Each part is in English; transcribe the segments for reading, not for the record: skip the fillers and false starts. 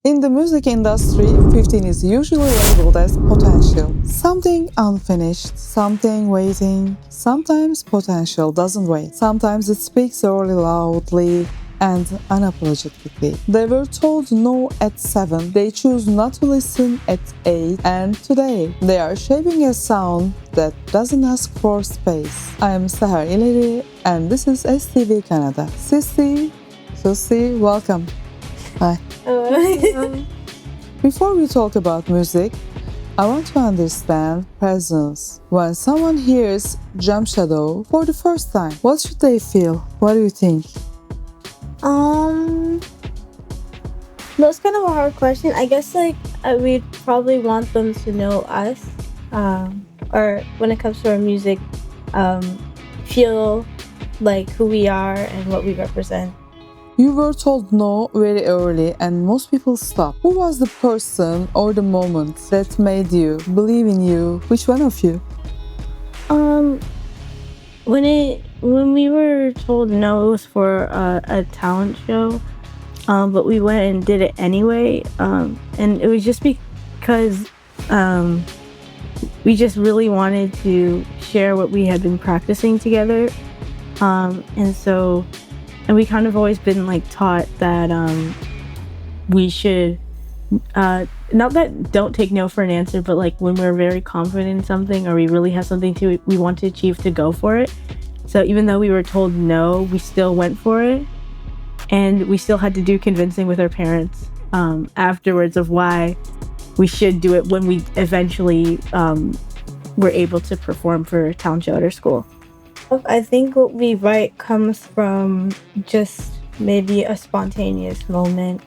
In the music industry, 15 is usually labeled as potential. Something unfinished, something waiting. Sometimes potential doesn't wait. Sometimes it speaks early loudly and unapologetically. They were told no at 7. They choose not to listen at 8. And today, they are shaping a sound that doesn't ask for space. I am Seher Ileri and this is CTV Canada. Cece, Joce, welcome. Hi. Before we talk about music, I want to understand presence. When someone hears Gem Shadou for the first time, what should they feel? What do you think? That's kind of a hard question. I guess we'd probably want them to know us, or when it comes to our music, feel like who we are and what we represent. You were told no very early and most people stop. Who was the person or the moment that made you believe in you? Which one of you? When we were told no, it was for a talent show, but we went and did it anyway, and it was just because we just really wanted to share what we had been practicing together, and we kind of always been taught that we should not that don't take no for an answer, but when we're very confident in something or we really have something we want to achieve, to go for it. So even though we were told no, we still went for it, and we still had to do convincing with our parents afterwards of why we should do it when we eventually were able to perform for a talent show at our school. I think what we write comes from just maybe a spontaneous moment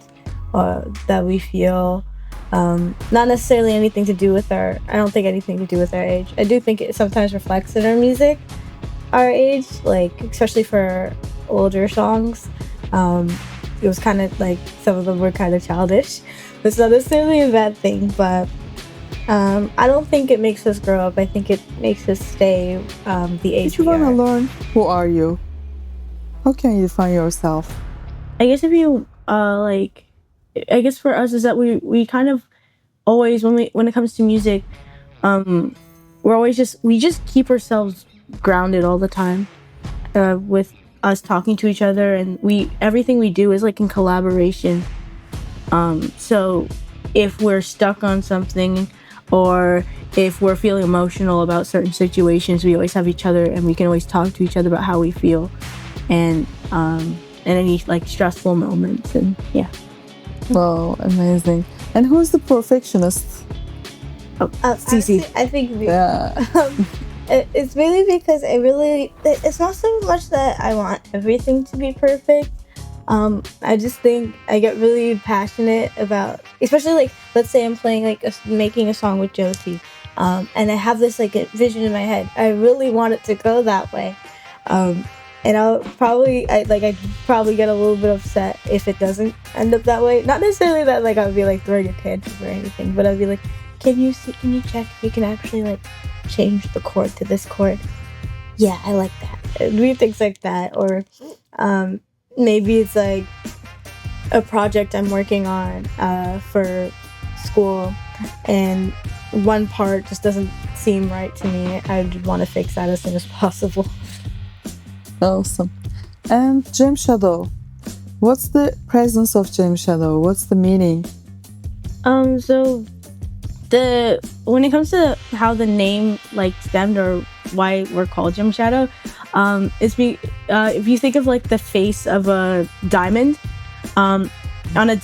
that we feel. Not necessarily anything to do with I don't think anything to do with our age. I do think it sometimes reflects in our music, our age, especially for older songs. It was kind of some of them were kind of childish. It's not necessarily a bad thing, but I don't think it makes us grow up. I think it makes us stay the age If you we want to are. learn, who are you? How can you define yourself? I guess if you I guess for us is that we kind of always when it comes to music, we just keep ourselves grounded all the time, with us talking to each other, and everything we do is in collaboration. So if we're stuck on something, or if we're feeling emotional about certain situations, we always have each other, and we can always talk to each other about how we feel, and any stressful moments, and yeah. Wow, amazing. And who's the perfectionist? Cece. I think Yeah. it's really because it's not so much that I want everything to be perfect. I just think I get really passionate about, especially let's say I'm playing making a song with Joce, and I have this a vision in my head. I really want it to go that way, and I'd probably get a little bit upset if it doesn't end up that way. Not necessarily that I would be throwing a tantrum or anything, but I'd be can you check if you can actually change the chord to this chord? Yeah, I like that. Weird things like that, or maybe it's a project I'm working on for school, and one part just doesn't seem right to me. I want to fix that as soon as possible. Awesome. And Gem Shadou. What's the presence of Gem Shadou? What's the meaning? So when it comes to how the name stemmed, or why we're called Gem Shadou, if you think of the face of a diamond, on a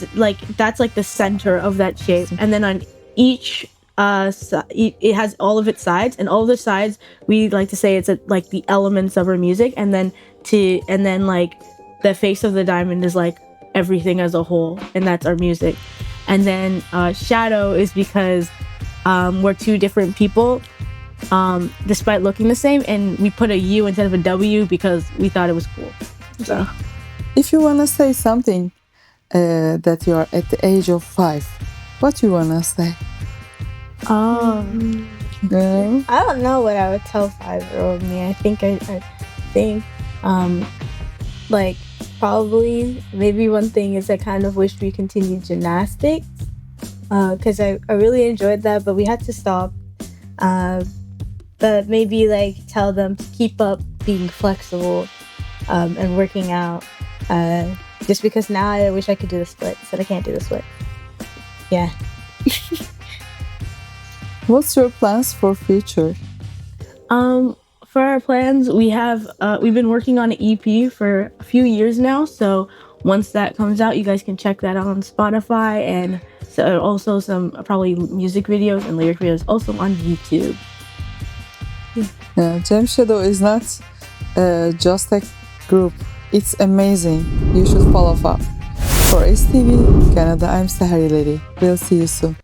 that's the center of that shape, and then on each it has all of its sides, and all of the sides we like to say it's the elements of our music, and then the face of the diamond is everything as a whole, and that's our music. And then shadow is because we're two different people, despite looking the same, and we put a U instead of a W because we thought it was cool. So if you want to say something that you are at the age of 5, what do you want to say? Yeah. I don't know what I would tell 5-year-old me. I think probably. Maybe one thing is I kind of wish we continued gymnastics because I really enjoyed that, but we had to stop. But maybe like tell them to keep up being flexible and working out. Just because now I wish I could do the splits, but I can't do the split. Yeah. What's your plans for future? For our plans, we've been working on an EP for a few years now. So once that comes out, you guys can check that out on Spotify, and so also some probably music videos and lyric videos also on YouTube. Yeah, Gem Shadou is not just a group. It's amazing. You should follow up. For CTV Canada, I'm Seher Ileri. We'll see you soon.